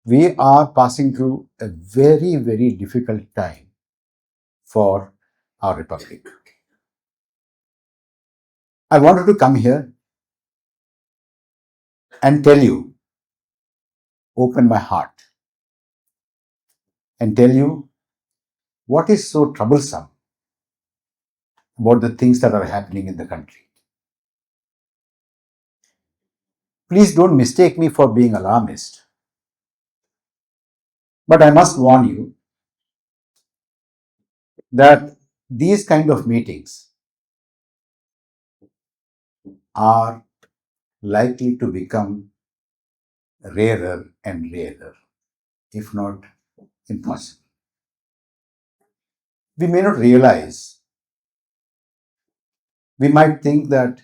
we are passing through a very, very difficult time for our republic. I wanted to come here and tell you, open my heart and tell you what is so troublesome about the things that are happening in the country. Please don't mistake me for being alarmist, but I must warn you that these kind of meetings are likely to become rarer and rarer, if not impossible. We may not realize, we might think that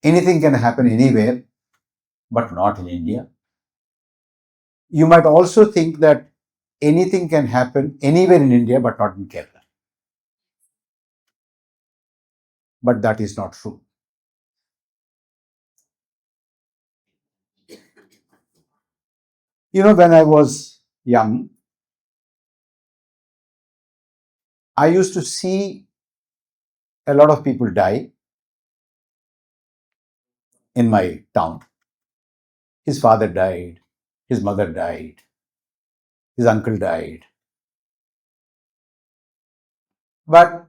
anything can happen anywhere, but not in India. You might also think that anything can happen anywhere in India, but not in Kerala. But that is not true. You know, when I was young, I used to see a lot of people die in my town. His father died, his mother died, his uncle died. But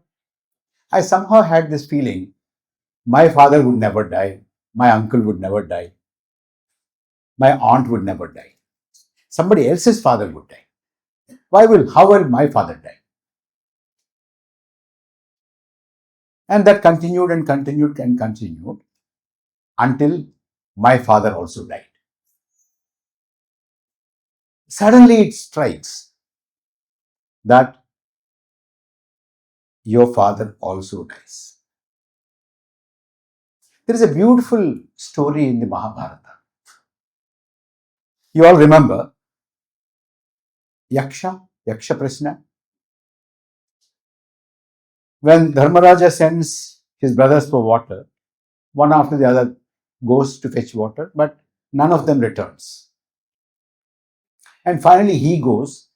I somehow had this feeling my father would never die, my uncle would never die, my aunt would never die. Somebody else's father would die. How will my father die? And that continued and continued and continued until my father also died. Suddenly it strikes that your father also dies. There is a beautiful story in the Mahabharata. You all remember Yaksha Prasna? When Dharmaraja sends his brothers for water, one after the other goes to fetch water, but none of them returns. And finally he goes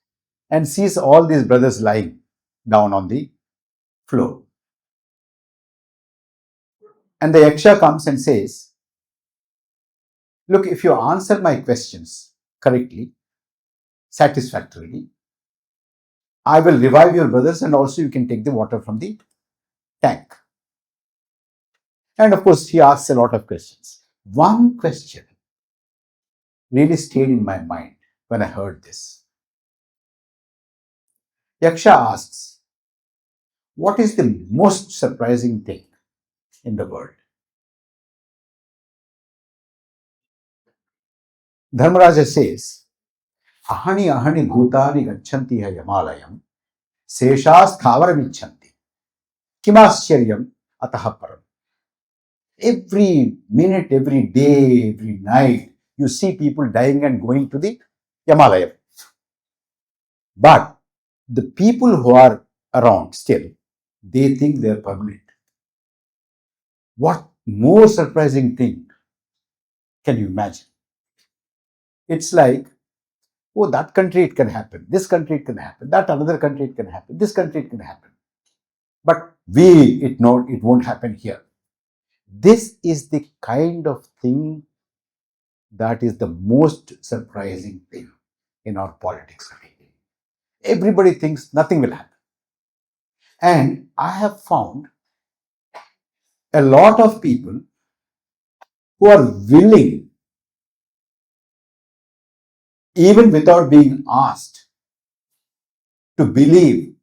and sees all these brothers lying down on the floor. And the Yaksha comes and says, look, if you answer my questions correctly, satisfactorily, I will revive your brothers and also you can take the water from the tank. And of course, he asks a lot of questions. One question really stayed in my mind when I heard this. Yaksha asks, what is the most surprising thing in the world? Dharmaraja says, ahani ahani bhutani gacchanti hai yamalayam, seshas thavaramicchanti, kimascharyam ataha param. Every minute, every day, every night, you see people dying and going to the Yamalaya. But the people who are around still, they think they are permanent. What more surprising thing can you imagine? It's like, oh, that country it can happen, this country it can happen, that another country it can happen, this country it can happen. But it won't happen here. This is the kind of thing that is the most surprising thing in our politics. Everybody thinks nothing will happen. And I have found a lot of people who are willing, even without being asked, to believe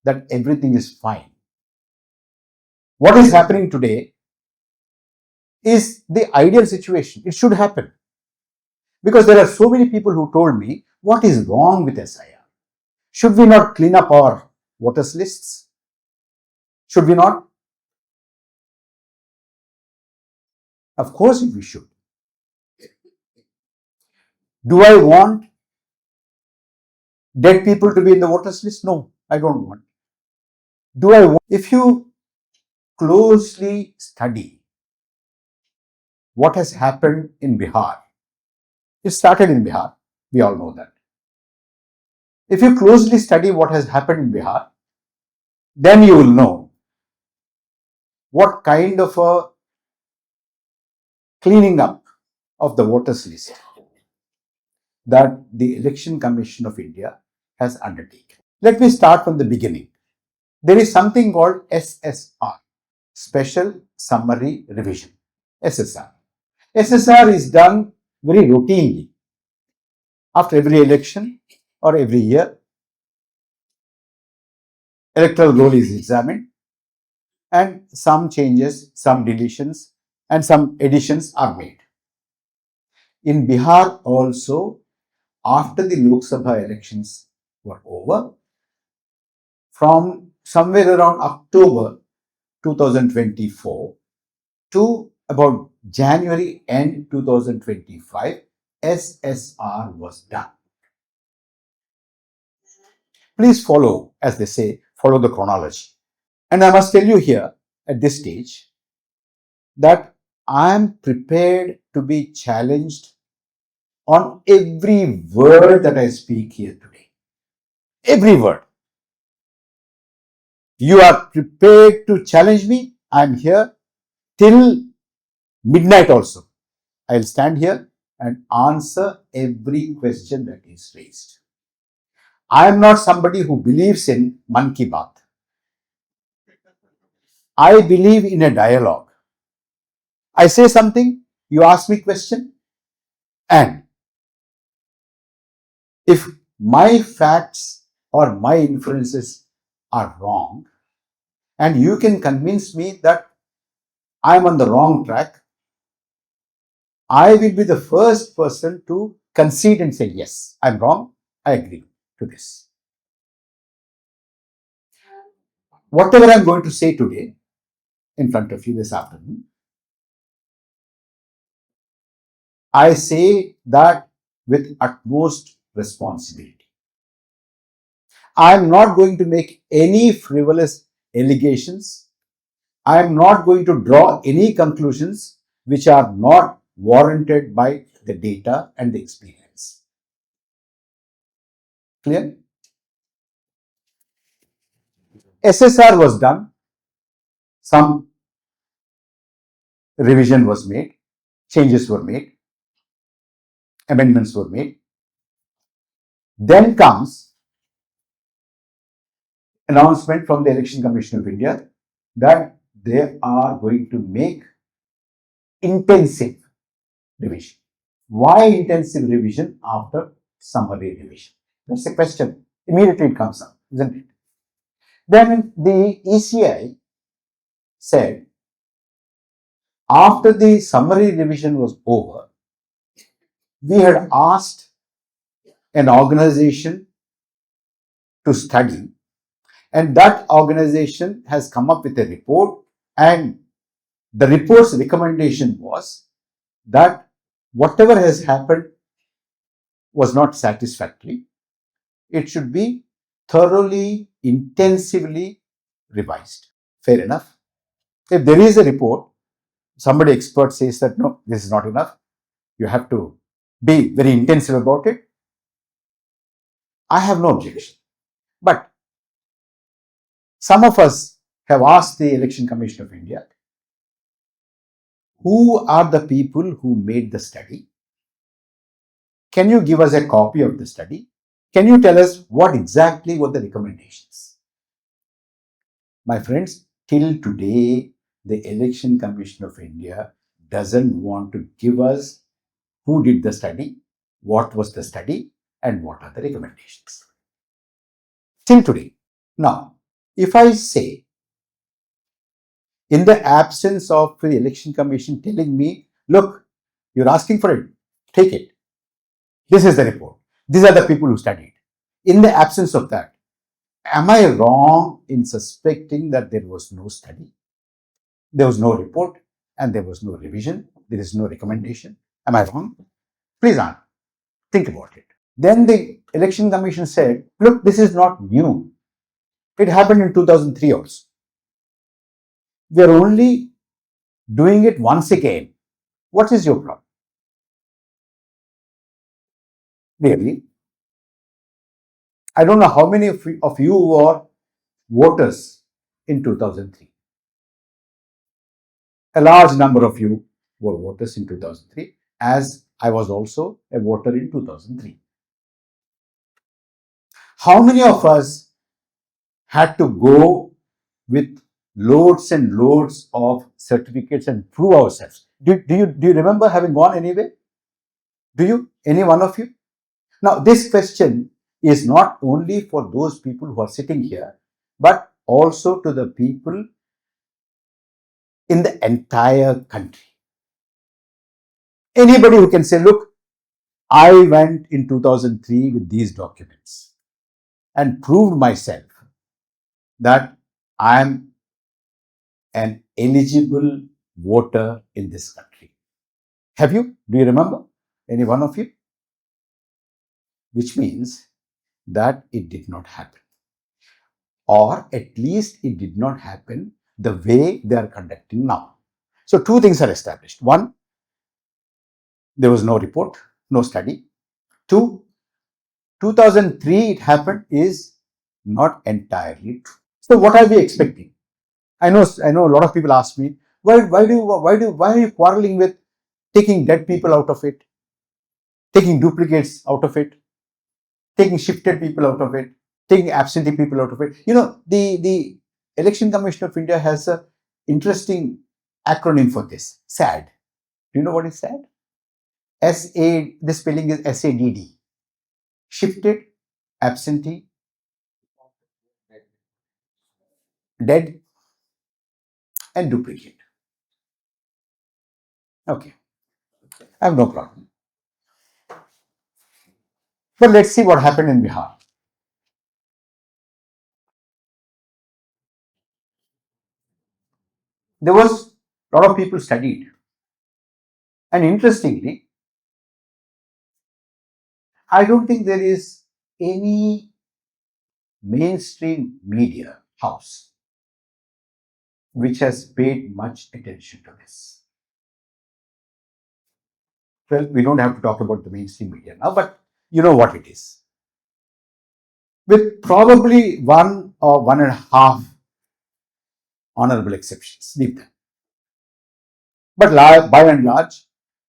that everything is fine. What is happening today is the ideal situation. It should happen. Because there are so many people who told me, what is wrong with SIR? Should we not clean up our voters lists? Should we not? Of course we should. Do I want dead people to be in the voters list? No, I don't want. Do I want? If you closely study what has happened in Bihar, it started in Bihar. We all know that. If you closely study what has happened in Bihar, then you will know what kind of a cleaning up of the voters list that the Election Commission of India has undertaken. Let me start from the beginning. There is something called SSR, Special Summary Revision. SSR. SSR is done very routinely after every election or every year. Electoral roll is examined and some changes, some deletions and some additions are made. In Bihar also, after the Lok Sabha elections were over, from somewhere around October 2024 to about January end 2025, SSR was done. Please follow, as they say, follow the chronology. And I must tell you here at this stage that I am prepared to be challenged on every word that I speak here today. Every word. You are prepared to challenge me? I am here till midnight also. I will stand here and answer every question that is raised. I am not somebody who believes in Man Ki Baat. I believe in a dialogue. I say something, you ask me question, and if my facts or my inferences are wrong, and you can convince me that I am on the wrong track, I will be the first person to concede and say, yes, I'm wrong, I agree to this. Whatever I'm going to say today in front of you this afternoon, I say that with utmost responsibility. I am not going to make any frivolous allegations. I am not going to draw any conclusions which are not warranted by the data and the experience. Clear? SSR was done. Some revision was made. Changes were made. Amendments were made. Then comes announcement from the Election Commission of India that they are going to make intensive revision. Why intensive revision after summary revision? That's the question. Immediately it comes up, isn't it? Then the ECI said, after the summary revision was over, we had asked an organization to study, and that organization has come up with a report, and the report's recommendation was that whatever has happened was not satisfactory. It should be thoroughly, intensively revised. Fair enough. If there is a report, somebody expert says that no, this is not enough, you have to be very intensive about it, I have no objection. But some of us have asked the Election Commission of India, who are the people who made the study? Can you give us a copy of the study? Can you tell us what exactly were the recommendations? My friends, till today, the Election Commission of India doesn't want to give us who did the study, what was the study, and what are the recommendations. Till today. Now, if I say, in the absence of the Election Commission telling me, look, you're asking for it, take it. This is the report. These are the people who studied. In the absence of that, am I wrong in suspecting that there was no study? There was no report and there was no revision. There is no recommendation. Am I wrong? Please think about it. Then the Election Commission said, look, this is not new. It happened in 2003 also. We are only doing it once again. What is your problem? Really? I don't know how many of you were voters in 2003. A large number of you were voters in 2003, as I was also a voter in 2003. How many of us had to go with loads and loads of certificates and prove ourselves? Do you remember having gone anywhere? Do you? Any one of you? Now, this question is not only for those people who are sitting here, but also to the people in the entire country. Anybody who can say, look, I went in 2003 with these documents and proved myself that I am an eligible voter in this country. Have you? Do you remember? Any one of you? Which means that it did not happen. Or at least it did not happen the way they are conducting now. So two things are established. One, there was no report, no study. Two, 2003 it happened is not entirely true. So what are we expecting? I know a lot of people ask me, why are you quarreling with taking dead people out of it, taking duplicates out of it, taking shifted people out of it, taking absentee people out of it? You know, the Election Commission of India has a interesting acronym for this, SAD. Do you know what is SAD? The spelling is SADD. Shifted, absentee, dead, and duplicate. Okay, I have no problem. But let's see what happened in Bihar. There was a lot of people studied. And interestingly, I don't think there is any mainstream media house which has paid much attention to this. Well, we don't have to talk about the mainstream media now, but you know what it is. With probably one or one and a half honorable exceptions, leave them. But by and large,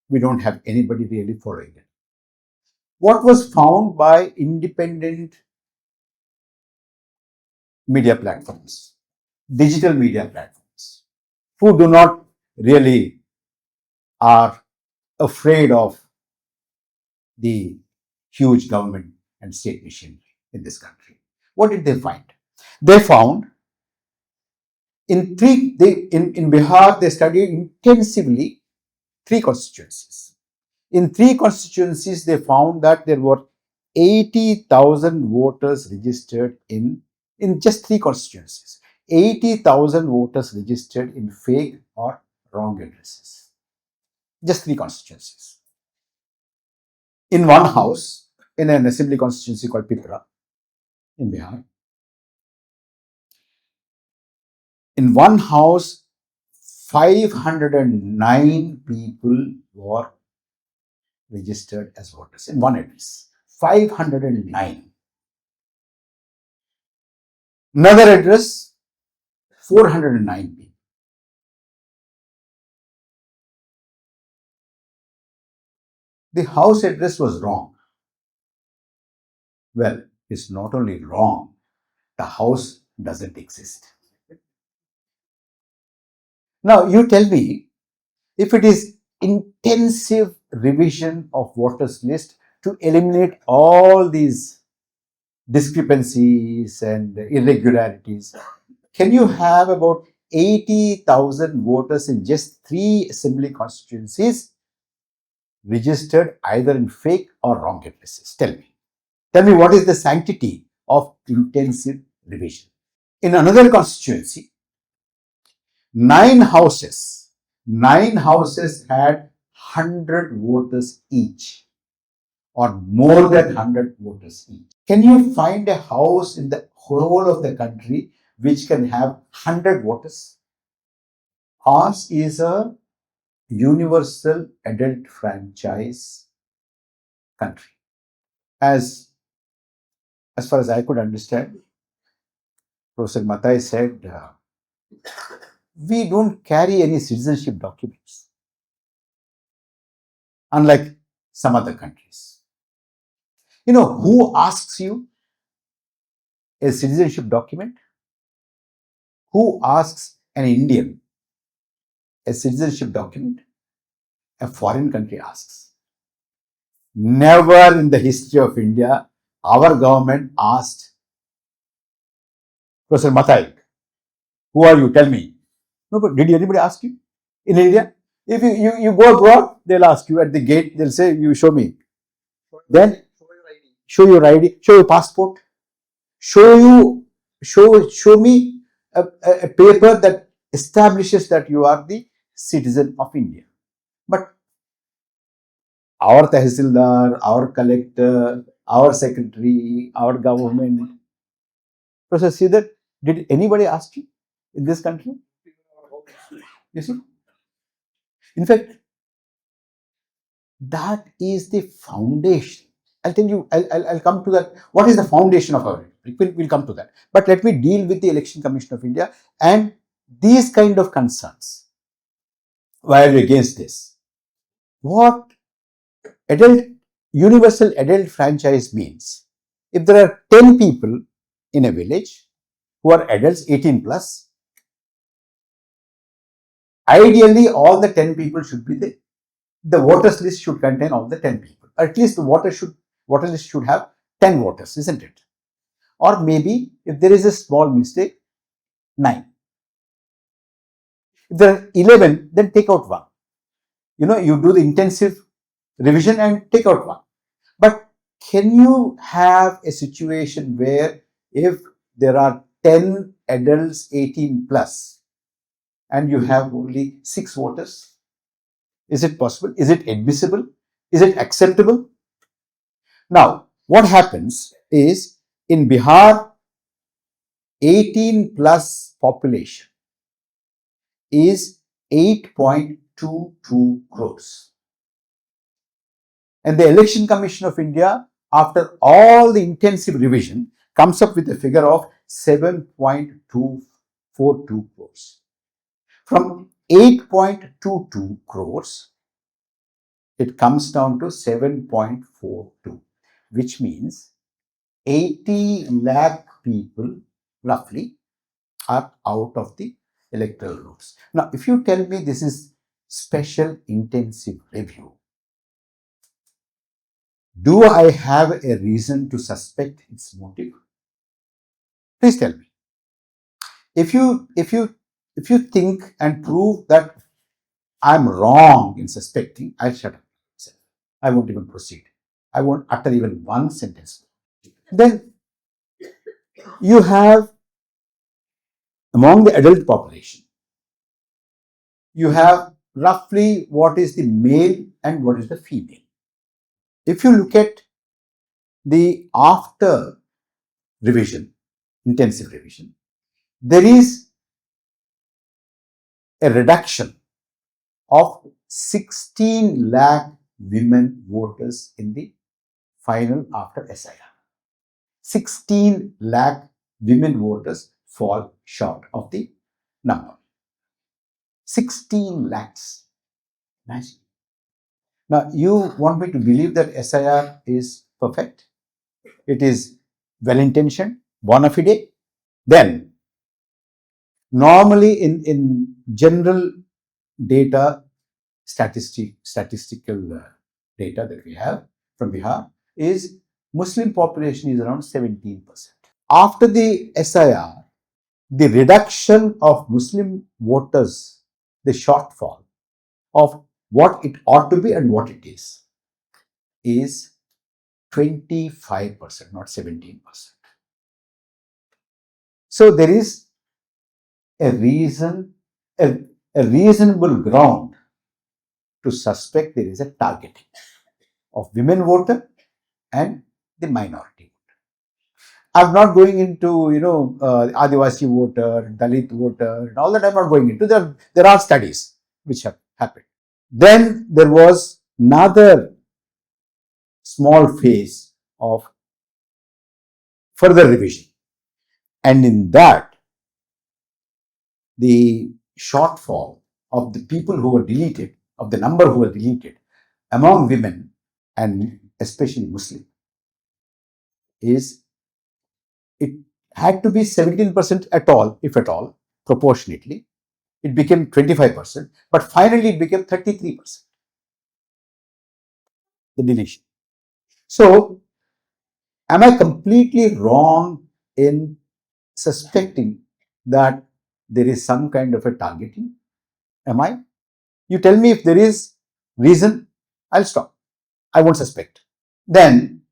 we don't have anybody really following it. What was found by independent media platforms, digital media platforms, who do not really are afraid of the huge government and state machinery in this country. What did they find? They found in Bihar, they studied intensively three constituencies. In three constituencies, they found that there were 80,000 voters registered in just three constituencies. 80,000 voters registered in fake or wrong addresses. Just three constituencies. In one house, in an assembly constituency called Pipra in Bihar, in one house, 509 people were registered as voters in one address. 509. Another address, 409 people. The house address was wrong. Well, it's not only wrong, the house doesn't exist. Now, you tell me, if it is intensive revision of voters list to eliminate all these discrepancies and irregularities, can you have about 80,000 voters in just three assembly constituencies registered either in fake or wrong addresses? Tell me. Tell me, what is the sanctity of intensive revision? In another constituency, nine houses had 100 voters each, or more than 100 voters each. Can you find a house in the whole of the country which can have 100 voters? Ours is a universal adult franchise country. as far as I could understand, Professor Matai said, we don't carry any citizenship documents, unlike some other countries. You know, who asks you a citizenship document? Who asks an Indian a citizenship document? A foreign country asks. Never in the history of India, our government asked, Professor Matai, who are you? Tell me. No, but did anybody ask you? In India, if you go abroad, they'll ask you at the gate, they'll say, you show me. Then show your ID, show your passport, show me a paper that establishes that you are the citizen of India. But our Tehsildar, our collector, our secretary, our government, Professor, see that, did anybody ask you in this country? You see? In fact, that is the foundation. I'll tell you, I'll come to that. What is the foundation of our republic? We'll come to that. But let me deal with the Election Commission of India and these kind of concerns. Why are you against this? What universal adult franchise means, if there are 10 people in a village who are adults 18 plus, ideally all the 10 people should be the voters list should contain all the 10 people. At least the voter list should have 10 voters, isn't it? Or maybe if there is a small mistake, 9. If there are 11, then take out 1. You know, you do the intensive revision and take out 1. But can you have a situation where if there are 10 adults 18 plus and you have only 6 voters? Is it possible? Is it admissible? Is it acceptable? Now, what happens is, in Bihar, 18 plus population is 8.22 crores. And the Election Commission of India, after all the intensive revision, comes up with a figure of 7.242 crores. From 8.22 crores, it comes down to 7.42, which means 80 lakh people roughly are out of the electoral rolls. Now, if you tell me this is special intensive review, do I have a reason to suspect its motive? Please tell me. If you think and prove that I'm wrong in suspecting, I'll shut up. I won't even proceed. I won't utter even one sentence. Then you have, among the adult population, you have roughly what is the male and what is the female. If you look at the after revision, intensive revision, there is a reduction of 16 lakh women voters in the final after SIR. 16 lakh women voters fall short of the number. 16 lakhs. Imagine. Now, you want me to believe that SIR is perfect? It is well-intentioned, bona fide? Then, normally in general data, statistical data that we have from Bihar is Muslim population is around 17%. After the SIR, the reduction of Muslim voters, the shortfall of what it ought to be and what it is 25%, not 17%. So there is a reasonable ground to suspect there is a targeting of women voter and the minority voter. I'm not going into, Adivasi voter, Dalit voter, and all that I'm not going into. There are studies which have happened. Then there was another small phase of further revision. And in that, the shortfall of the people who were deleted, of the number who were deleted among women and especially Muslim, is it had to be 17% at all, if at all, proportionately. It became 25%, but finally it became 33%, the deletion. So, am I completely wrong in suspecting that there is some kind of a targeting? Am I? You tell me if there is reason, I'll stop. I won't suspect. Then,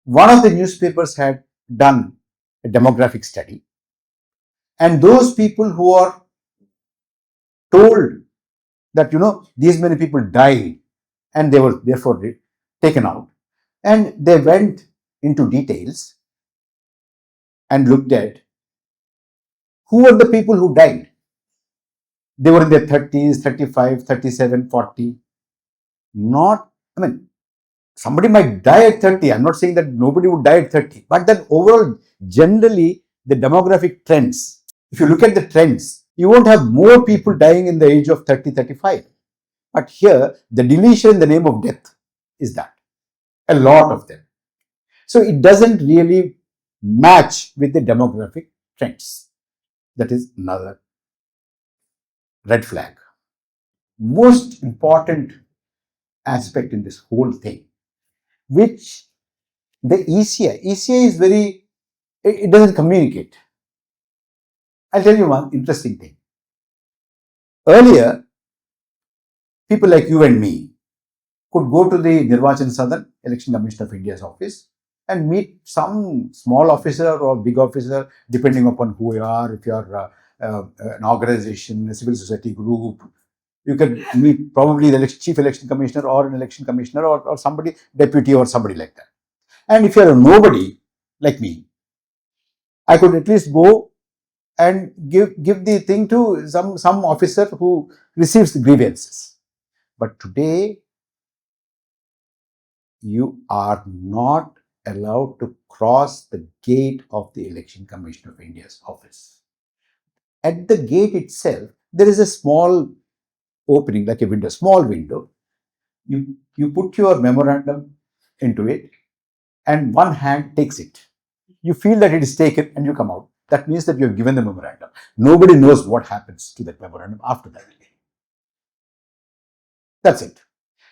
one of the newspapers had done a demographic study, and those people who are told that, these many people died and they were therefore taken out, and they went into details and looked at who were the people who died. They were in their 30s, 35, 37, 40. Somebody might die at 30. I'm not saying that nobody would die at 30. But then overall, generally, the demographic trends, if you look at the trends, you won't have more people dying in the age of 30, 35. But here, the deletion in the name of death is that. A lot of them. So it doesn't really match with the demographic trends. That is another red flag. Most important aspect in this whole thing, which the ECI is very, it doesn't communicate. I'll tell you one interesting thing. Earlier, people like you and me could go to the Nirvachan Sadan, Election Commission of India's office, and meet some small officer or big officer, depending upon who you are. If you are an organization, a civil society group, you can meet probably the chief election commissioner or an election commissioner or somebody, deputy or somebody like that. And if you are a nobody like me, I could at least go and give the thing to some officer who receives the grievances. But today, you are not allowed to cross the gate of the Election Commission of India's office. At the gate itself, there is a small opening, like a window, small window. You put your memorandum into it, and one hand takes it. You feel that it is taken and you come out. That means that you have given the memorandum. Nobody knows what happens to that memorandum after that. That's it.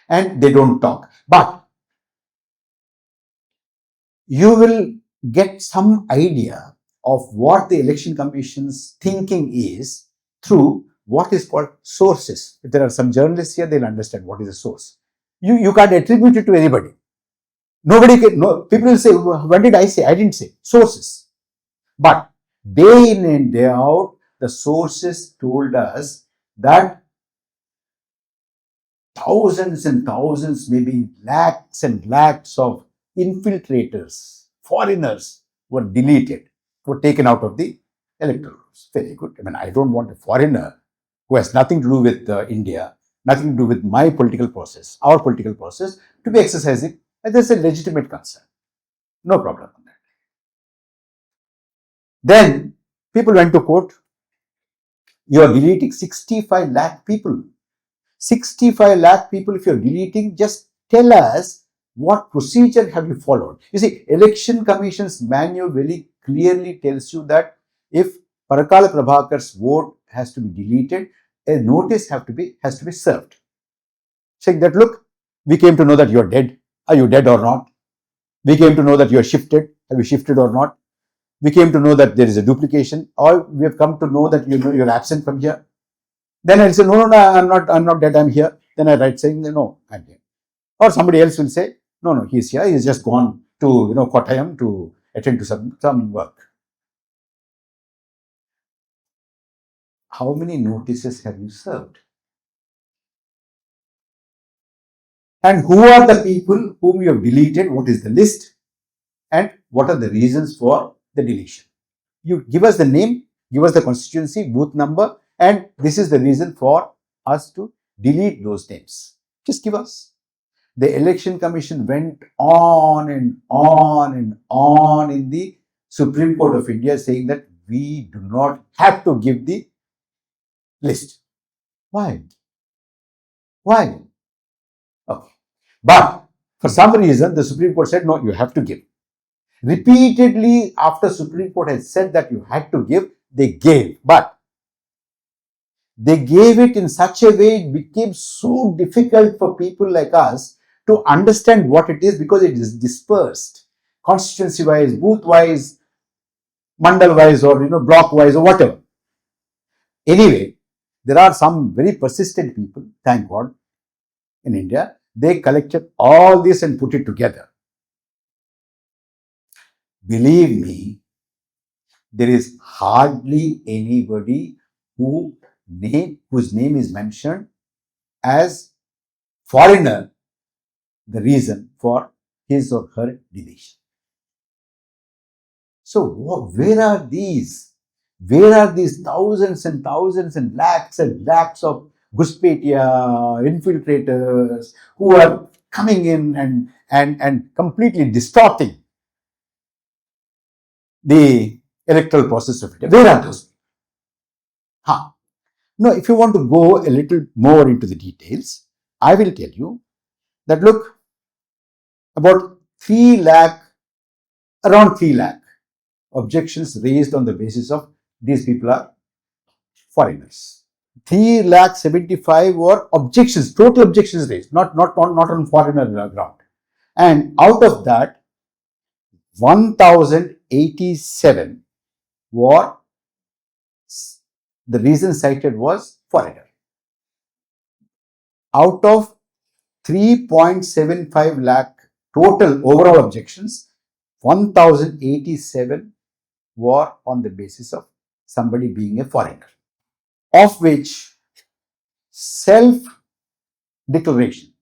And they don't talk. But you will get some idea of what the Election Commission's thinking is through what is called sources. If there are some journalists here, they'll understand what is a source. You can't attribute it to anybody. Nobody can. No, people will say, "When did I say?" I didn't say. Sources. But day in and day out, the sources told us that thousands and thousands, maybe lakhs and lakhs of infiltrators, foreigners were deleted, were taken out of the electoral rolls. Very good. I don't want a foreigner who has nothing to do with India, nothing to do with my political process, our political process, to be exercising. And there's a legitimate concern. No problem on that. Then people went to court. You are deleting 65 lakh people. 65 lakh people, if you're deleting, just tell us what procedure have you followed. You see, Election Commission's manual very clearly tells you that if Parakala Prabhakar's vote has to be deleted, a notice has to be served, saying that, look, we came to know that you're dead. Are you dead or not? We came to know that you're shifted. Have you shifted or not? We came to know that there is a duplication, or we have come to know that you're absent from here. Then I'll say, no, I'm not dead, I'm here. Then I write saying, no, I'm here. Or somebody else will say, no, he's here. He's just gone to, Kottayam to attend to some work. How many notices have you served? And who are the people whom you have deleted? What is the list? And what are the reasons for the deletion? You give us the name, give us the constituency, booth number, and this is the reason for us to delete those names. Just give us. The election commission went on and on and on in the Supreme Court of India saying that we do not have to give the list. Why? Why? Okay. But for some reason, the Supreme Court said, no, you have to give. Repeatedly, after Supreme Court has said that you had to give, they gave. But they gave it in such a way it became so difficult for people like us to understand what it is because it is dispersed, constituency-wise, booth-wise, mandal-wise, or block-wise, or whatever. Anyway, there are some very persistent people, thank God, in India. They collected all this and put it together. Believe me, there is hardly anybody whose name is mentioned as foreigner, the reason for his or her deletion. So where are these? Where are these thousands and thousands and lakhs of Guspetya infiltrators who are coming in and completely distorting the electoral process of India? Where are those? Now, if you want to go a little more into the details, I will tell you that look, about 3 lakh, around 3 lakh objections raised on the basis of these people are foreigners. 3 lakh 75 were objections, total objections raised, not on foreigner ground. And out of that, 1087 were, the reason cited was foreigner. Out of 3.75 lakh total overall objections, 1087 were on the basis of somebody being a foreigner, of which self-declaration,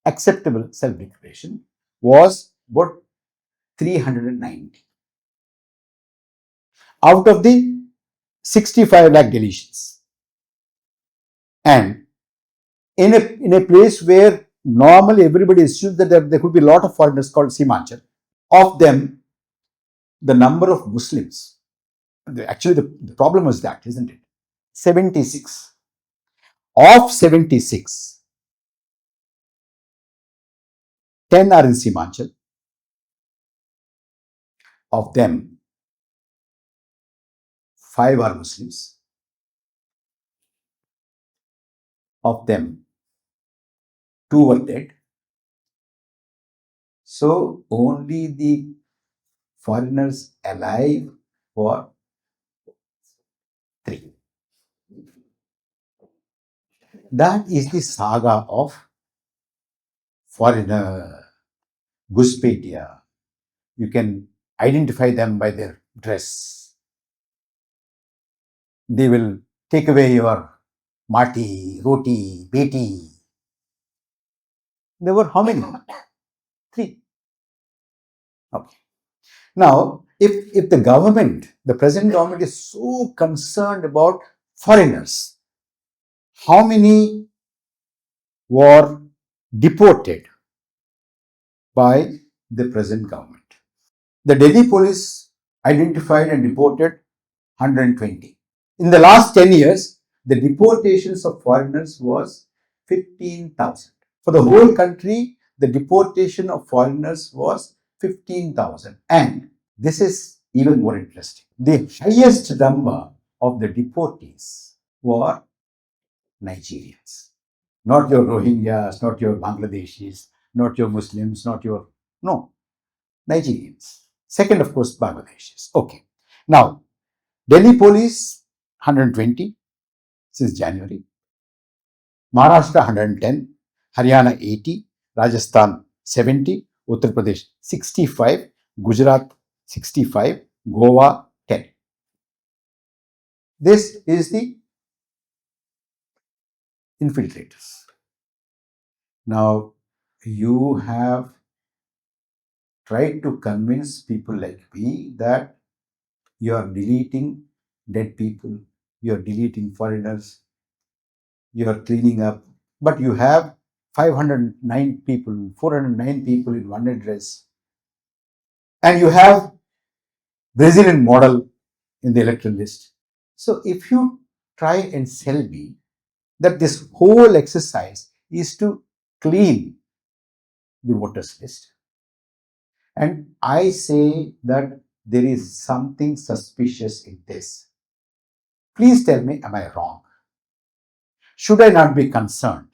acceptable self-declaration, was about 390 out of the 65 lakh deletions. And in a place where normally everybody assumes that there could be a lot of foreigners called Simanchal, of them, the number of Muslims, actually the problem was that, isn't it? 76. Of 76, 10 are in Simanchal. Of them, 5 are Muslims. Of them, 2 were dead. So only the foreigners alive were 3. That is the saga of foreigner, Guspetya. You can identify them by their dress. They will take away your mati, roti, beti. There were how many? 3. Okay. Now, if the government, the present government is so concerned about foreigners, how many were deported by the present government? The Delhi police identified and deported 120. In the last 10 years, the deportations of foreigners was 15,000. For the whole country, the deportation of foreigners was 15,000. And this is even more interesting. The highest number of the deportees were Nigerians. Not your Rohingyas, not your Bangladeshis, not your Muslims, no, Nigerians. Second, of course, Bangladeshis. Okay. Now, Delhi police, 120 since January. Maharashtra, 110. Haryana, 80. Rajasthan, 70. Uttar Pradesh, 65. Gujarat, 65. Goa, 10. This is the infiltrators. Now, you have tried to convince people like me that you are deleting dead people, you are deleting foreigners, you are cleaning up, but you have 509 people, 409 people in one address, and you have Brazilian model in the electoral list. So if you try and sell me that this whole exercise is to clean the voters list, and I say that there is something suspicious in this, please tell me, am I wrong? Should I not be concerned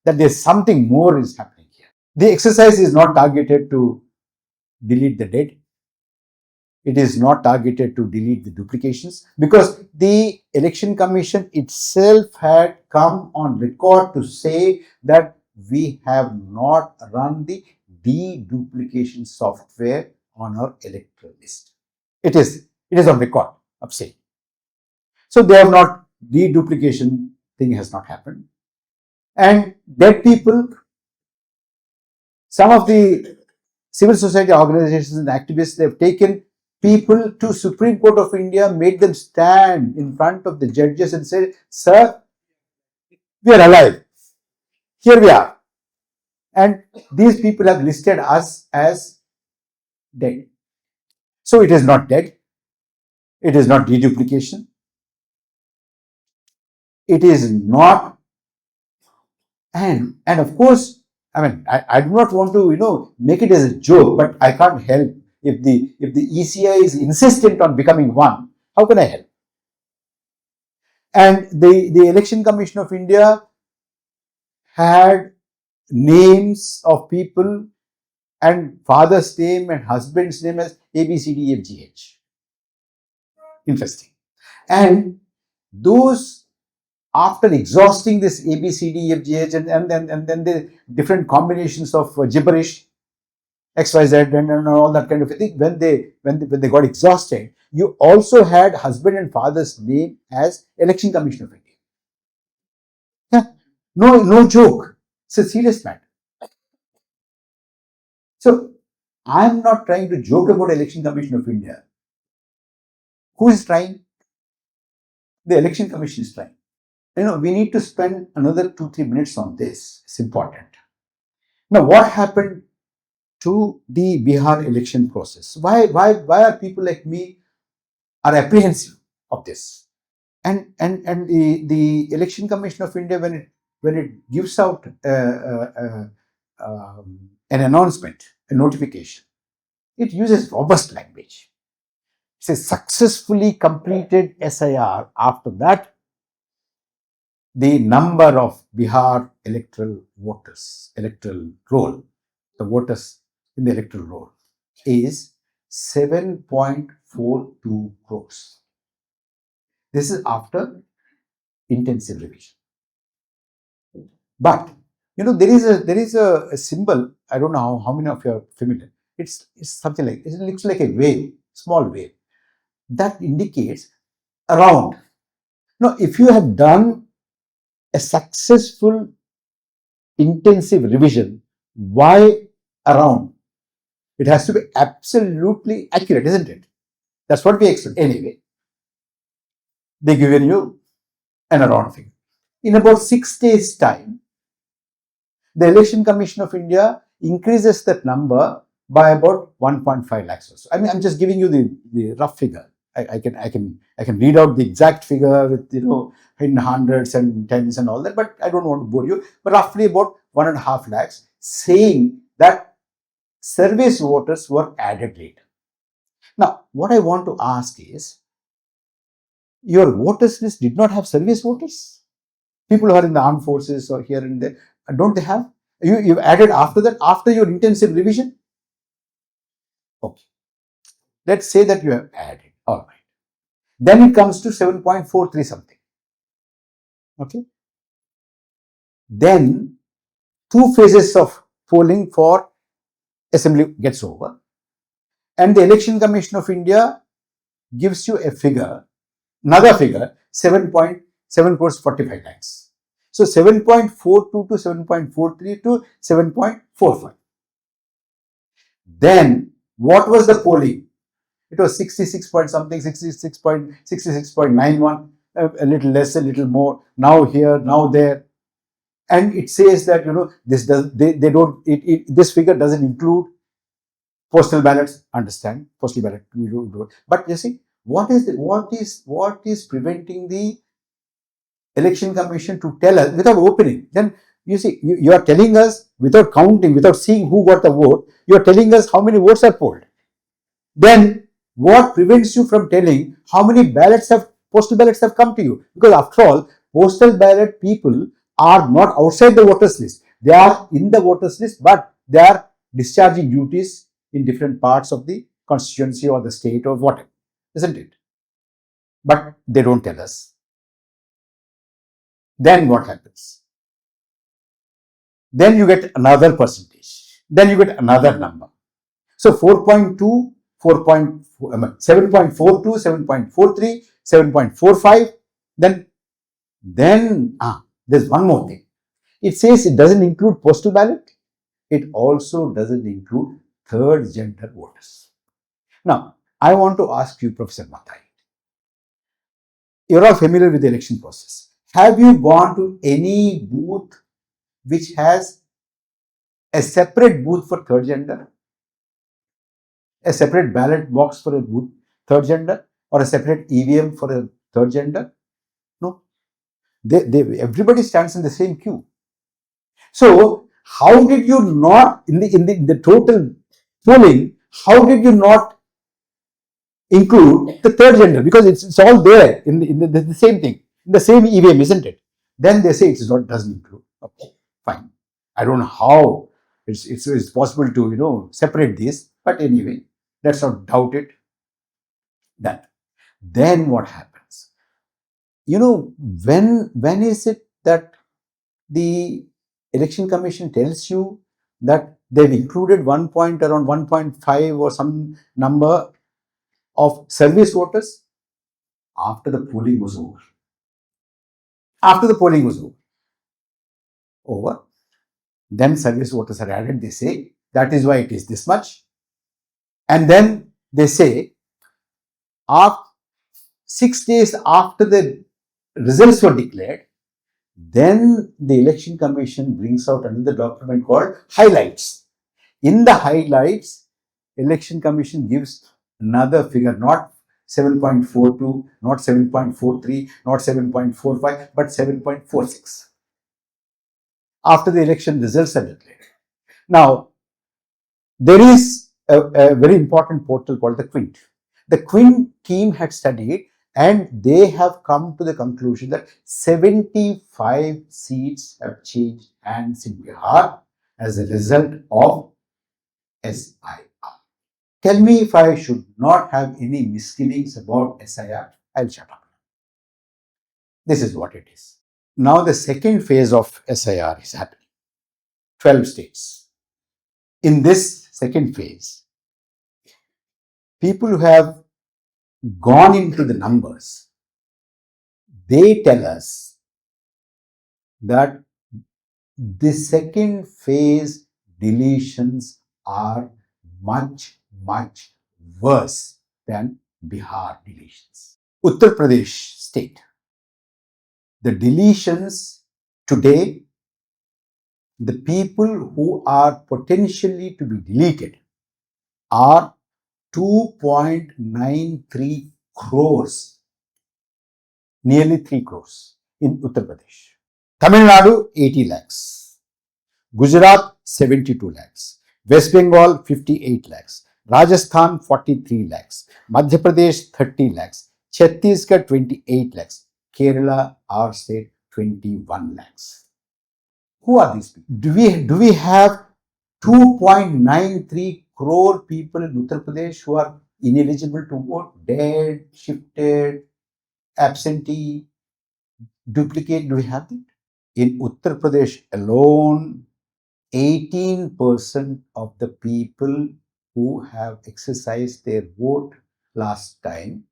that there's something more is happening here? The exercise is not targeted to delete the dead. It is not targeted to delete the duplications, because the Election Commission itself had come on record to say that we have not run the deduplication software on our electoral list. It is on record of saying. So they have not, deduplication thing has not happened. And dead people, some of the civil society organizations and activists, they have taken people to Supreme Court of India, made them stand in front of the judges and said, sir, we are alive. Here we are. And these people have listed us as dead. So it is not dead. It is not deduplication. It is not. And of course, I mean, I do not want to, make it as a joke, but I can't help. If the ECI is insistent on becoming one, how can I help? And the Election Commission of India had names of people and father's name and husband's name as A, B, C, D, E, F, G, H. Interesting. And those, after exhausting this A, B, C, D, E, F, G, H, and then the different combinations of gibberish, X, Y, Z, and all that kind of thing, when they got exhausted, you also had husband and father's name as Election Commission of India. Yeah. No joke. It's a serious matter. So I'm not trying to joke about Election Commission of India. Who is trying? The Election Commission is trying. We need to spend another 2-3 minutes on this. It's important. Now, what happened to the Bihar election process? Why are people like me are apprehensive of this? And the Election Commission of India, when it gives out an announcement, a notification, it uses robust language. It says successfully completed SIR. After that, the number of Bihar electoral roll, the voters in the electoral roll, is 7.42 crores. This is after intensive revision. But there is a symbol. I don't know how many of you are familiar. It's something like, it looks like a wave, small wave, that indicates around. Now, if you have done a successful intensive revision, why around? It has to be absolutely accurate, isn't it? That's what we expect. Anyway, they given you an around figure. In about 6 days' time, the Election Commission of India increases that number by about 1.5 lakhs or so. I mean, I'm just giving you the rough figure. I can read out the exact figure with in hundreds and tens and all that, but I don't want to bore you. But roughly about 1.5 lakhs, saying that service voters were added later. Now, what I want to ask is, your voters list did not have service voters? People who are in the armed forces or here and there, don't they have? You've added after that, after your intensive revision? Okay. Let's say that you have added. All right. Then it comes to 7.43 something. Okay. Then 2 phases of polling for assembly gets over, and the Election Commission of India gives you a figure, another figure, 7.7 crores 45 lakhs. So 7.42 to 7.43 to 7.45. Then what was the polling? It was 66 point something, 66.91, a little less, a little more, now here, now there. and it says that this does they don't this figure doesn't include postal ballots. Understand, postal ballot we do, but you see what is preventing the election commission to tell us without opening? Then you see you are telling us without counting, without seeing who got the vote, you are telling us how many votes are polled. Then what prevents you from telling how many postal ballots have come to you? Because after all, postal ballot people are not outside the voters list. They are in the voters list, but they are discharging duties in different parts of the constituency or the state or whatever, isn't it? But they don't tell us. Then what happens? Then you get another percentage. Then you get another number. So 4.2, 7.42, 7.43, 7.45. Then there's one more thing. It says it doesn't include postal ballot. It also doesn't include third gender voters. Now, I want to ask you, Professor Mathai, you're all familiar with the election process. Have you gone to any booth which has a separate booth for third gender? A separate ballot box for a booth, third gender, or a separate EVM for a third gender? No. Everybody stands in the same queue. So, how did you not, in the total polling, how did you not include the third gender? Because it's all there in the same thing, in the same EVM, isn't it? Then they say doesn't include. Okay, fine. I don't know how it's possible to separate these, but anyway, let's not doubt it. That then what happens? When is it that the election commission tells you that they've included around 1.5 or some number of service voters? After the polling was over. After the polling was over, then service voters are added. They say that is why it is this much, and then they say 6 days after the results were declared, then the election commission brings out another document called highlights. In the highlights, election commission gives another figure, not 7.42, not 7.43, not 7.45, but 7.46. After the election results are declared. Now, there is a very important portal called the Quint. The Quint team had studied and they have come to the conclusion that 75 seats have changed hands in Bihar as a result of SIR. Tell me if I should not have any misgivings about SIR, I'll shut up. This is what it is. Now the second phase of SIR is happening. 12 states. In this second phase, people who have gone into the numbers, they tell us that the second phase deletions are much worse than Bihar deletions. Uttar Pradesh state, the deletions today, the people who are potentially to be deleted are 2.93 crores, nearly 3 crores in Uttar Pradesh. Tamil Nadu, 80 lakhs. Gujarat, 72 lakhs. West Bengal, 58 lakhs. Rajasthan, 43 lakhs. Madhya Pradesh, 30 lakhs. Chhattisgarh, 28 lakhs. Kerala, our state, 21 lakhs. Who are these people? Do we have 2.93 crore people in Uttar Pradesh who are ineligible to vote, dead, shifted, absentee, duplicate? Do we have that? In Uttar Pradesh alone, 18% of the people who have exercised their vote last time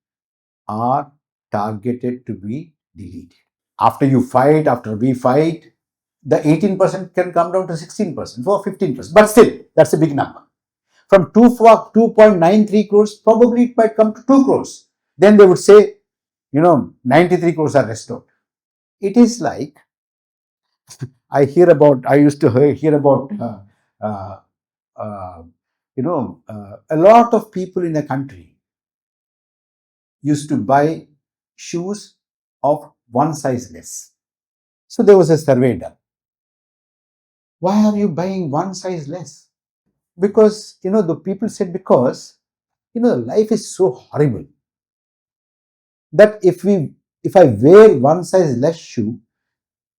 are targeted to be deleted. After we fight, the 18% can come down to 16% or 15%. But still, that's a big number. From 2.93 crores, probably it might come to 2 crores. Then they would say, 93 crores are restored. It is like I used to hear about, uh, a lot of people in a country used to buy shoes of one size less. So there was a survey done. Why are you buying one size less? Because, the people said, because, life is so horrible that if I wear one size less shoe,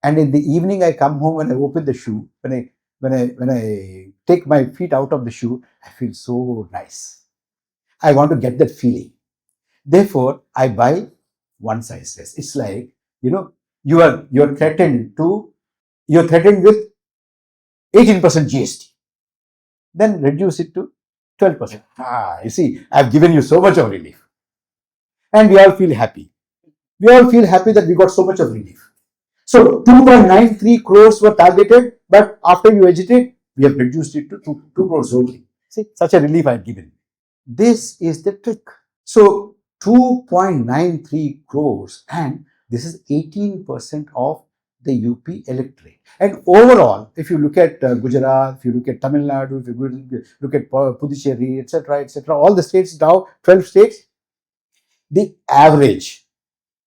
and in the evening I come home and I open the shoe, when I take my feet out of the shoe, I feel so nice. I want to get that feeling. Therefore, I buy one size less. It's like, you're threatened with 18% GST. Then reduce it to 12%. You see, I've given you so much of relief. And we all feel happy. We all feel happy that we got so much of relief. So 2.93 crores were targeted, but after you agitate, we have reduced it to 2 crores only. See, such a relief I've given. This is the trick. So 2.93 crores, and this is 18% of the UP electorate. And overall, if you look at Gujarat, if you look at Tamil Nadu, if you look at Puducherry, etc., all the states now, 12 states, the average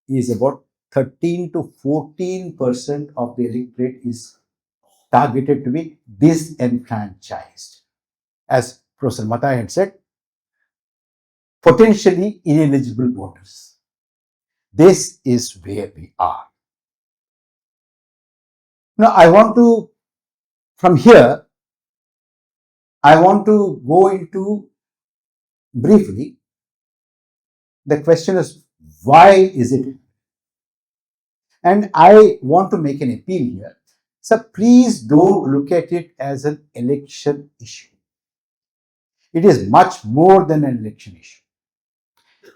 is about 13 to 14% of the electorate is targeted to be disenfranchised. As Professor Matai had said, potentially ineligible voters. This is where we are. Now, from here, I want to go into briefly, the question is, why is it? And I want to make an appeal here. So please don't look at it as an election issue. It is much more than an election issue.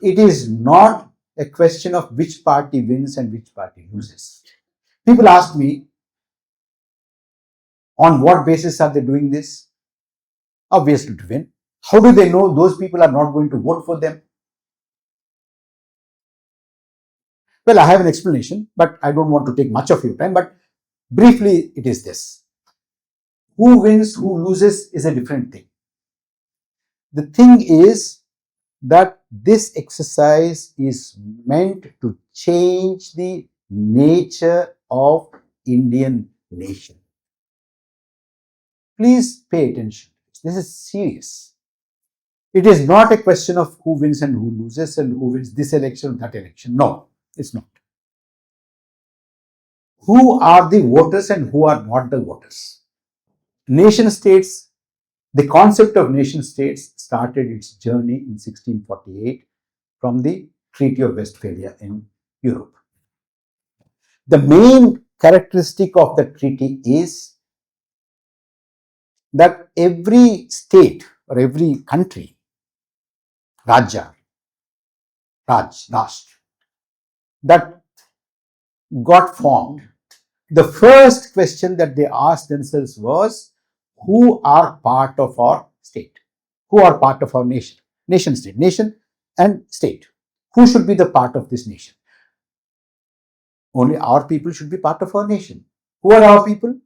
It is not a question of which party wins and which party loses. People ask me, on what basis are they doing this? Obviously to win. How do they know those people are not going to vote for them? Well, I have an explanation, but I don't want to take much of your time. But briefly, it is this. Who wins, who loses is a different thing. The thing is that this exercise is meant to change the nature of Indian nation. Please pay attention. This is serious. It is not a question of who wins and who loses and who wins this election or that election. No, it's not. Who are the voters and who are not the voters? Nation states, the concept of nation states started its journey in 1648 from the Treaty of Westphalia in Europe. The main characteristic of the treaty is that every state or every country, Rajya, Rashtra, that got formed, the first question that they asked themselves was, who are part of our state? Who are part of our nation? Nation state, nation and state. Who should be the part of this nation? Only our people should be part of our nation. Who are our people?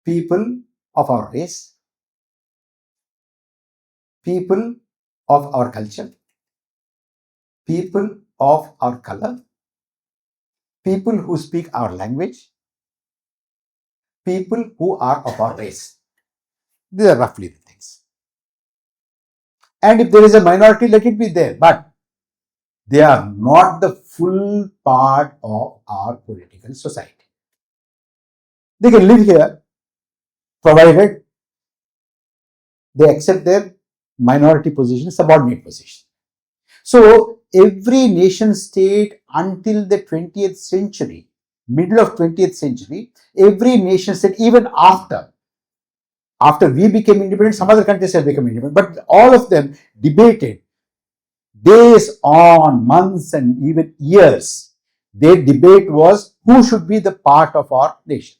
People of our race, people of our culture, people of our color, people who speak our language, people who are of our race. These are roughly the things. And if there is a minority, let it be there. But they are not the full part of our political society. They can live here, provided they accept their minority position, subordinate position. So every nation state until the 20th century, middle of 20th century, every nation state, even after we became independent, some other countries have become independent, but all of them debated days on, months and even years. Their debate was who should be the part of our nation.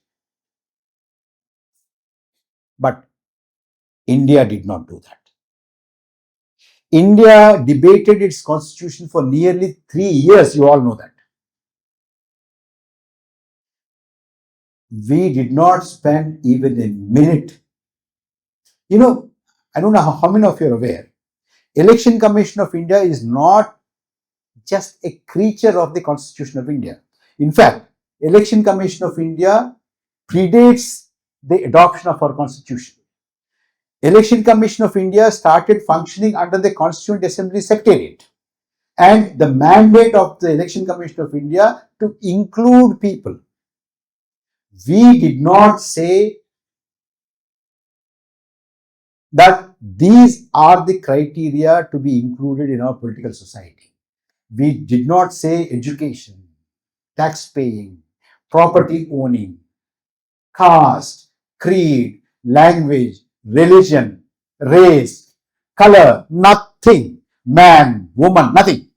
But India did not do that. India debated its constitution for nearly 3 years, you all know that. we did not spend even a minute. I don't know how many of you are aware. Election Commission of India is not just a creature of the Constitution of India. In fact, Election Commission of India predates the adoption of our Constitution. Election Commission of India started functioning under the Constituent Assembly Secretariat. And the mandate of the Election Commission of India to include people. We did not say that these are the criteria to be included in our political society. We did not say education, tax paying, property owning, caste, creed, language, religion, race, color, nothing. Man, woman, nothing.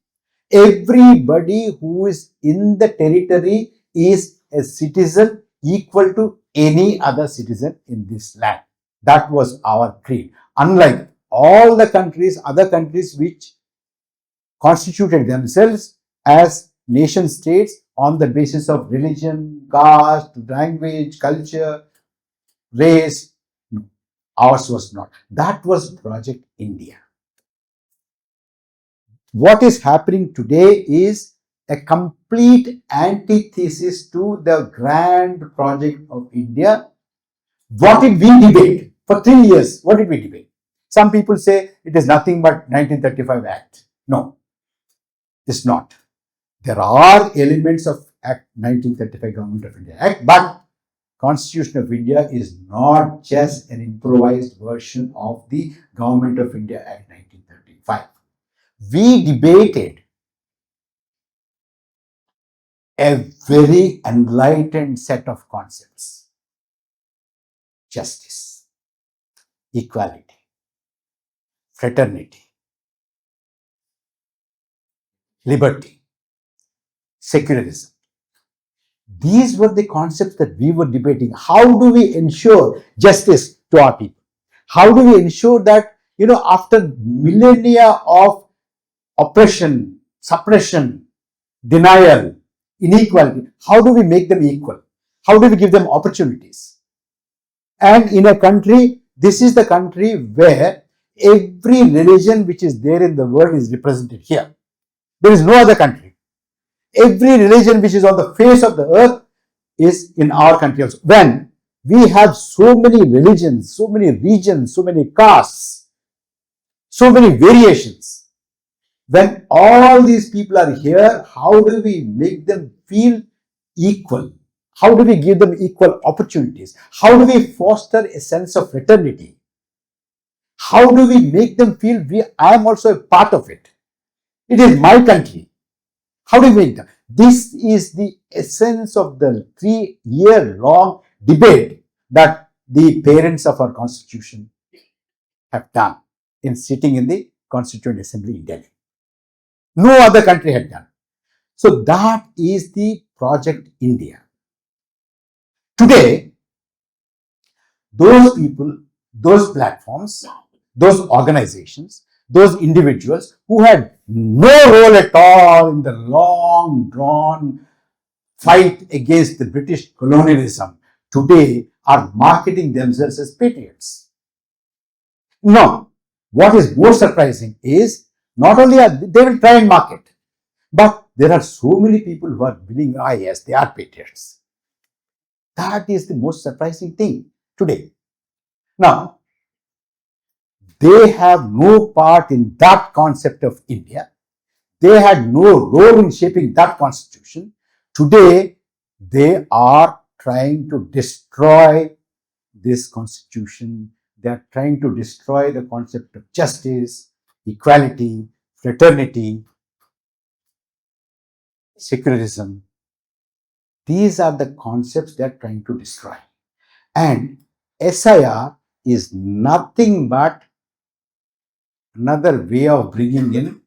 Everybody who is in the territory is a citizen equal to any other citizen in this land. That was our creed. Unlike all the countries, other countries which constituted themselves as nation states on the basis of religion, caste, language, culture, race. No, ours was not. That was Project India. What is happening today is a complete antithesis to the grand project of India. What did we debate? For 3 years, what did we debate? Some people say it is nothing but 1935 Act. No, it's not. There are elements of Act 1935 Government of India Act, but Constitution of India is not just an improvised version of the Government of India Act 1935. We debated a very enlightened set of concepts: justice, equality, fraternity, liberty, secularism. These were the concepts that we were debating. How do we ensure justice to our people? How do we ensure that, after millennia of oppression, suppression, denial, inequality, how do we make them equal? How do we give them opportunities? And in a country, this is the country where every religion which is there in the world is represented here. There is no other country. Every religion which is on the face of the earth is in our country also. When we have so many religions, so many regions, so many castes, so many variations, when all these people are here, how do we make them feel equal? How do we give them equal opportunities? How do we foster a sense of fraternity? How do we make them feel I am also a part of it? It is my country. How do we make that? This is the essence of the 3-year-long debate that the parents of our Constitution have done in sitting in the Constituent Assembly in Delhi. No other country had done. So that is the Project India. Today, those people, those platforms, those organizations, those individuals who had no role at all in the long drawn fight against the British colonialism, today are marketing themselves as patriots. No, what is more surprising is not only they will try and market, but there are so many people who are believing, yes, they are patriots. That is the most surprising thing today. Now, they have no part in that concept of India. They had no role in shaping that constitution. Today, they are trying to destroy this constitution. They are trying to destroy the concept of justice, equality, fraternity, secularism. These are the concepts they are trying to destroy. And SIR is nothing but another way of bringing in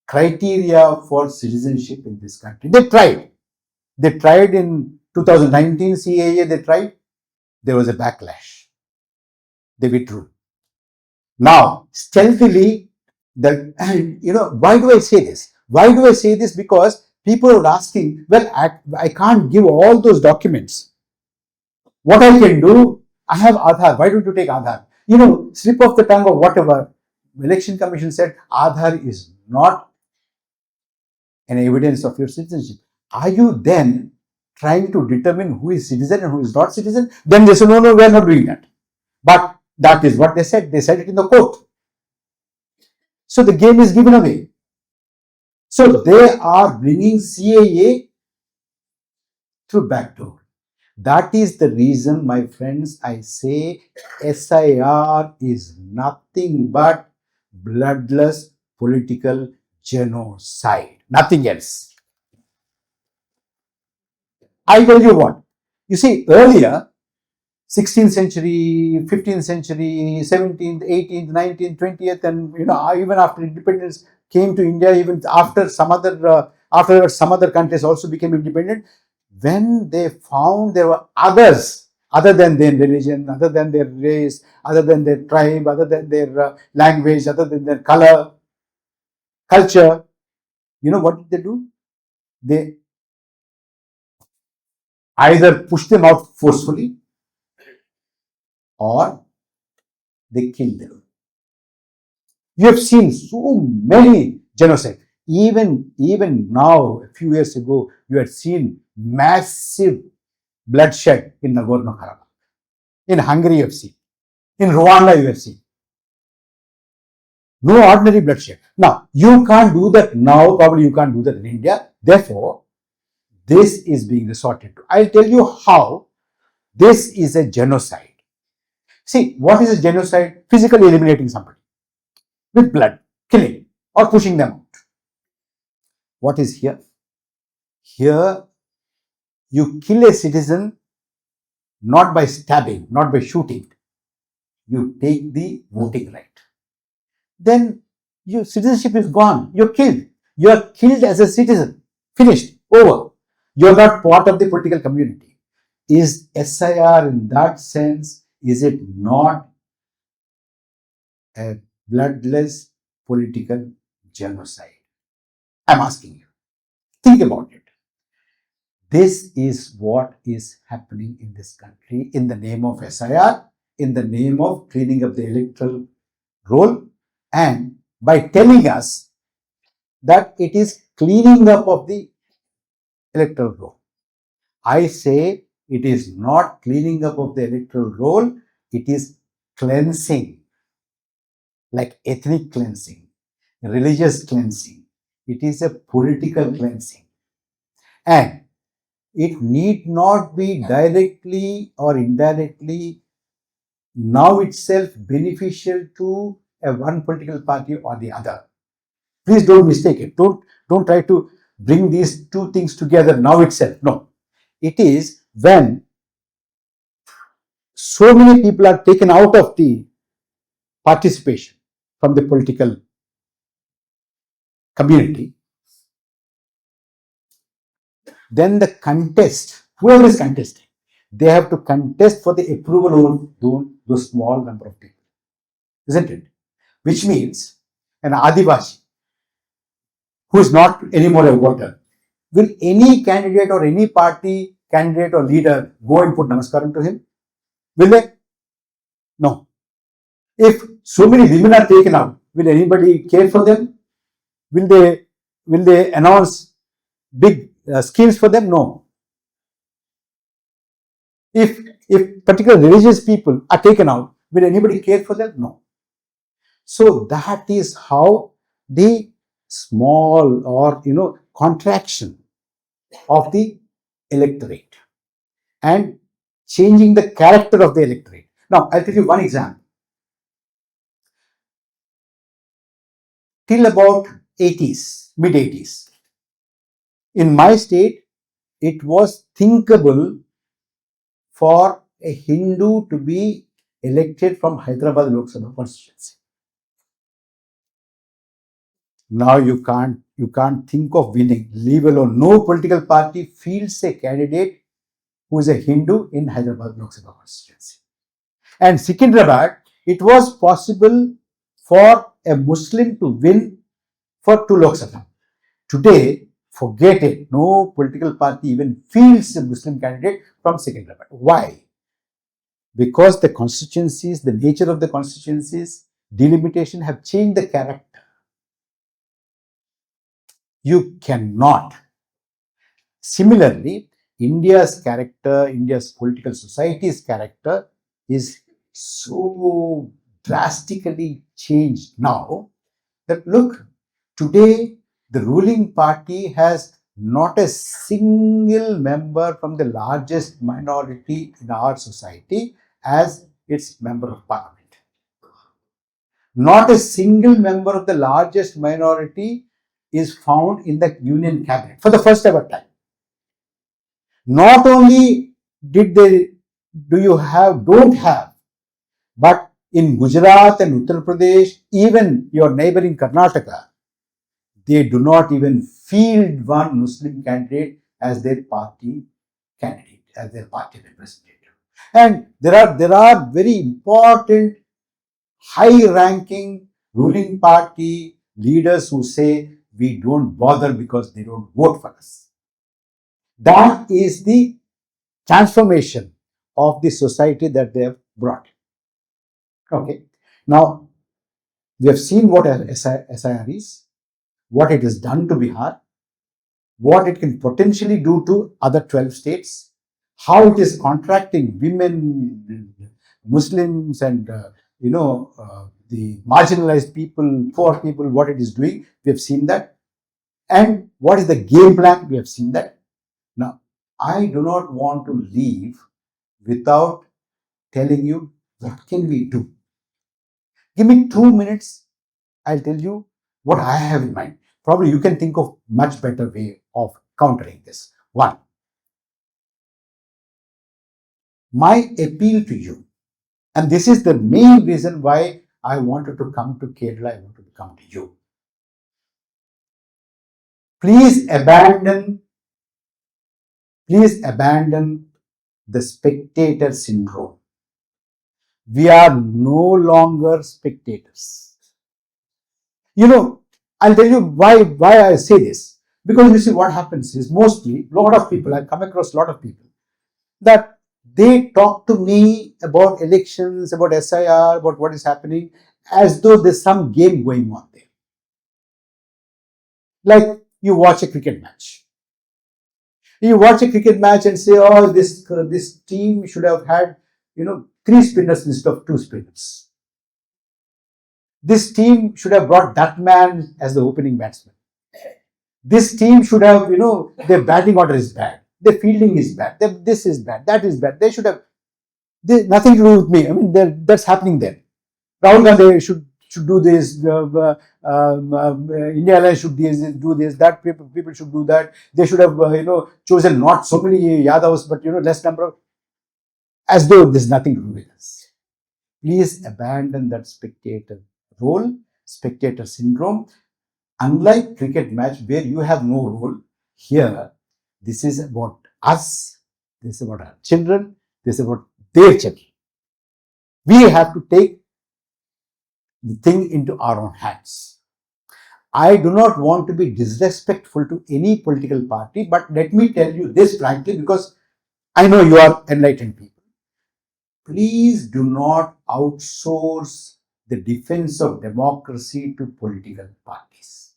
criteria for citizenship in this country. They tried in 2019 CAA, they tried. There was a backlash. They withdrew. Now, stealthily, why do I say this? Why do I say this? Because people are asking, well, I can't give all those documents. What I can do, I have Aadhaar. Why don't you take Aadhaar? You know, slip of the tongue or whatever. Election Commission said Aadhaar is not an evidence of your citizenship. Are you then trying to determine who is citizen and who is not citizen? Then they say, no, no, we are not doing that. But that is what they said. They said it in the court. So the game is given away. So they are bringing CAA through backdoor. That is the reason, my friends, I say SIR is nothing but bloodless political genocide. Nothing else. I tell you what. You see, earlier, 16th century, 15th century, 17th, 18th, 19th, 20th, and even after independence came to India, even after some other countries also became independent, when they found there were others other than their religion, other than their race, other than their tribe, other than their language, other than their color, culture, what did they do? They either pushed them out forcefully or they killed them. You have seen so many genocides. Even now, a few years ago, you had seen massive bloodshed in Nagorno-Karabakh. In Hungary, you have seen. In Rwanda, you have seen. No ordinary bloodshed. Now, you can't do that now. Probably you can't do that in India. Therefore, this is being resorted to. I'll tell you how this is a genocide. See, what is a genocide? Physically eliminating somebody with blood, killing or pushing them out. What is here? Here, you kill a citizen not by stabbing, not by shooting. You take the voting right. Then your citizenship is gone. You're killed. You are killed as a citizen. Finished. Over. You're not part of the political community. Is SIR in that sense, is it not a bloodless political genocide? I'm asking you. Think about it. This is what is happening in this country in the name of SIR, in the name of cleaning up the electoral roll, and by telling us that it is cleaning up of the electoral roll. I say it is not cleaning up of the electoral roll, it is cleansing, like ethnic cleansing, religious cleansing. It is a political cleansing. And it need not be directly or indirectly now itself beneficial to a one political party or the other. Please don't mistake it. Don't try to bring these two things together now itself. No. It is when so many people are taken out of the participation from the political community, then the contest, whoever is contesting, they have to contest for the approval of those small number of people. Isn't it? Which means an Adivashi who is not anymore a voter, will any candidate or any party candidate or leader go and put namaskaram to him? Will they? No. If so many women are taken out, will anybody care for them? Will they announce big schemes for them? No. If particular religious people are taken out, will anybody care for them? No. So that is how the small or contraction of the electorate and changing the character of the electorate. Now, I'll tell you one example. Till about 80s, mid 80s, in my state, it was thinkable for a Hindu to be elected from Hyderabad Lok Sabha constituency. Now you can't think of winning, leave alone. No political party fields a candidate who is a Hindu in Hyderabad Lok Sabha constituency. And Secunderabad, it was possible for a Muslim to win for 2 Lok Sabha. Today, forget it. No political party even fields a Muslim candidate from Secunderabad. Why? because the constituencies, the nature of the constituencies, delimitation have changed the character. You cannot. Similarly, India's character, India's political society's character is so drastically changed now that look, today the ruling party has not a single member from the largest minority in our society as its member of parliament. Not a single member of the largest minority is found in the union cabinet for the first ever time. Not only don't have, but in Gujarat and Uttar Pradesh, even your neighboring Karnataka, they do not even field one Muslim candidate as their party candidate, as their party representative. And there are very important, high-ranking ruling party leaders who say we don't bother because they don't vote for us. That is the transformation of the society that they have brought. Okay. Now, we have seen what SIR is, what it has done to Bihar, what it can potentially do to other 12 states, how it is contracting women, Muslims, and the marginalized people, poor people, what it is doing. We have seen that. And what is the game plan? We have seen that. Now, I do not want to leave without telling you what can we do. Give me 2 minutes. I'll tell you what I have in mind. Probably you can think of much better way of countering this. One, my appeal to you, and this is the main reason why I wanted to come to Kerala, I wanted to come to you. Please abandon the spectator syndrome. We are no longer spectators. I'll tell you why I say this. Because you see, what happens is mostly, I've come across a lot of people, that they talk to me about elections, about SIR, about what is happening, as though there's some game going on there. Like you watch a cricket match. You watch a cricket match and say, oh, this team should have had, 3 spinners instead of 2 spinners. This team should have brought that man as the opening batsman. This team should have, their batting order is bad. Their fielding is bad. This is bad. That is bad. They should have nothing to do with me. I mean, that's happening there. Rahul Gandhi should do this. India Alliance should do this. That people should do that. They should have, chosen not so many Yadavs, but less number of, as though there's nothing to do with us. Please abandon that spectator role, spectator syndrome. Unlike cricket match where you have no role, here this is about us, this is about our children, this is about their children. We have to take the thing into our own hands. I do not want to be disrespectful to any political party, but let me tell you this frankly, because I know you are enlightened people. Please do not outsource the defense of democracy to political parties.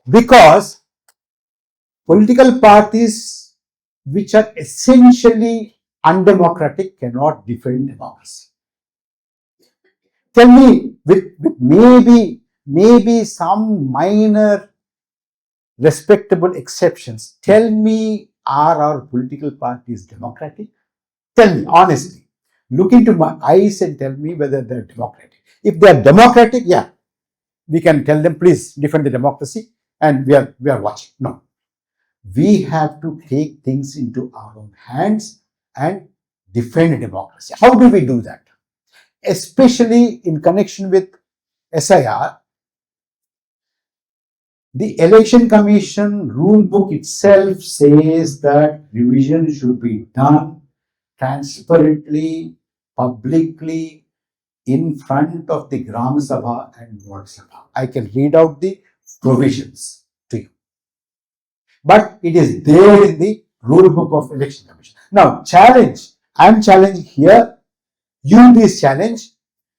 Because political parties which are essentially undemocratic cannot defend democracy. Tell me, with maybe some minor respectable exceptions, tell me, are our political parties democratic? Tell me, honestly. Look into my eyes and tell me whether they're democratic. If they're democratic, yeah, we can tell them, please defend the democracy, and we are watching. No. We have to take things into our own hands and defend democracy. How do we do that? Especially in connection with SIR, the Election Commission rule book itself says that revision should be done transparently, publicly, in front of the Gram Sabha and Ward Sabha. I can read out the provisions to you. But it is there in the rule book of Election Commission. Now, challenge I am challenging here. You please challenge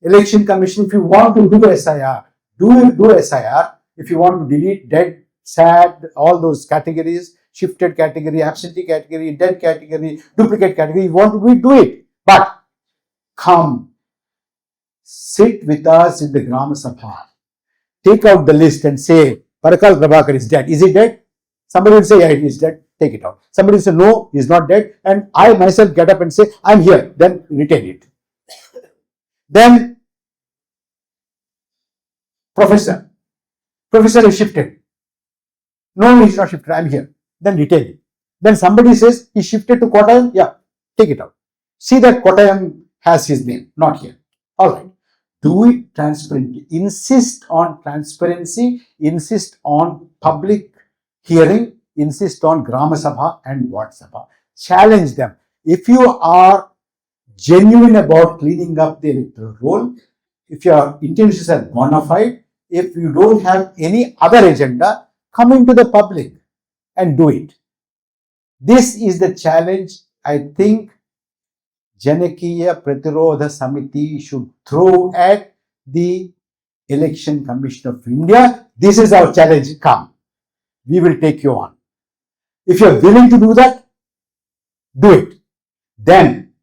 Election Commission. If you want to do SIR, do SIR. If you want to delete dead, sad, all those categories, shifted category, absentee category, dead category, duplicate category, you want to do it. But come, sit with us in the Grama Sabha. Take out the list and say, Parakala Prabhakar is dead. Is he dead? Somebody will say, yeah, he is dead. Take it out. Somebody will say, no, he is not dead. And I myself get up and say, I'm here. Then retain it. Then, Professor is shifted. No, he's not shifted. I'm here. Then retain it. Then somebody says, he shifted to Kottayam. Yeah, take it out. See that Kottayam has his name, not here. All right. Do it transparently. Insist on transparency. Insist on public hearing. Insist on Grama Sabha and Ward Sabha. Challenge them. If you are genuine about cleaning up the electoral roll, if your intentions are bona fide, if you don't have any other agenda, come into the public and do it. This is the challenge I think Janakiya Pratirodha Samiti should throw at the Election Commission of India. This is our challenge. Come, we will take you on. If you are willing to do that, do it. Then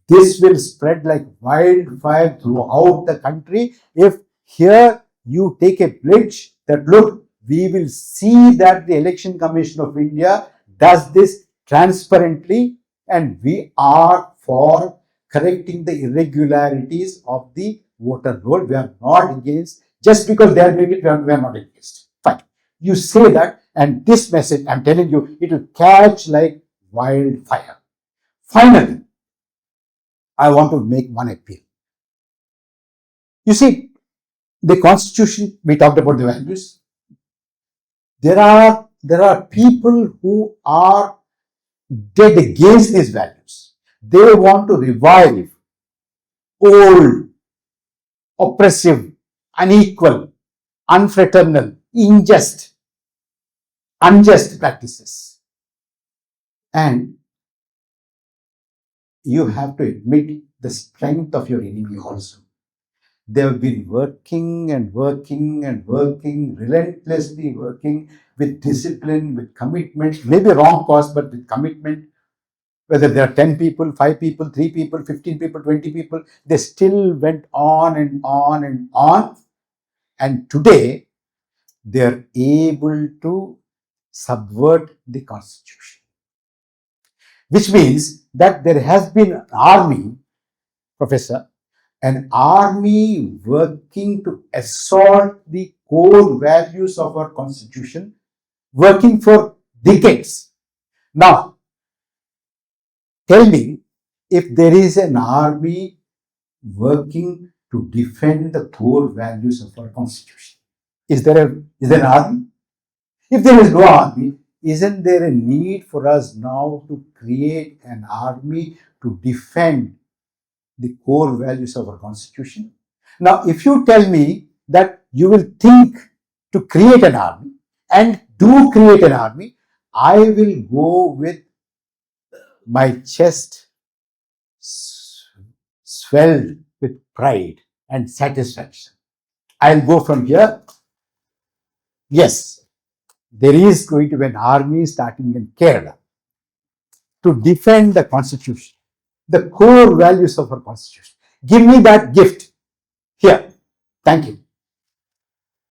this will spread like wildfire throughout the country. If here you take a pledge that, look, we will see that the Election Commission of India does this transparently, and we are for correcting the irregularities of the voter roll. We are not against, just because they are doing it, we are not against. Fine. You say that, and this message, I'm telling you, it will catch like wildfire. Finally, I want to make one appeal. You see, the Constitution, we talked about the values. There are people who are dead against these values. They want to revive old, oppressive, unequal, unfraternal, unjust practices. And you have to admit the strength of your enemy also. They have been working, relentlessly working with discipline, with commitment, maybe wrong cause, but with commitment. Whether there are 10 people, 5 people, 3 people, 15 people, 20 people, they still went on and on and on. And today, they are able to subvert the Constitution. Which means that there has been an army, Professor, an army working to assault the core values of our Constitution, working for decades. Now, tell me, if there is an army working to defend the core values of our Constitution, is there an army? If there is no army, isn't there a need for us now to create an army to defend the core values of our Constitution? Now, if you tell me that you will think to create an army and do create an army, I will go with my chest swelled with pride and satisfaction. I'll go from here. Yes, there is going to be an army starting in Kerala to defend the Constitution, the core values of our Constitution. Give me that gift here. Thank you.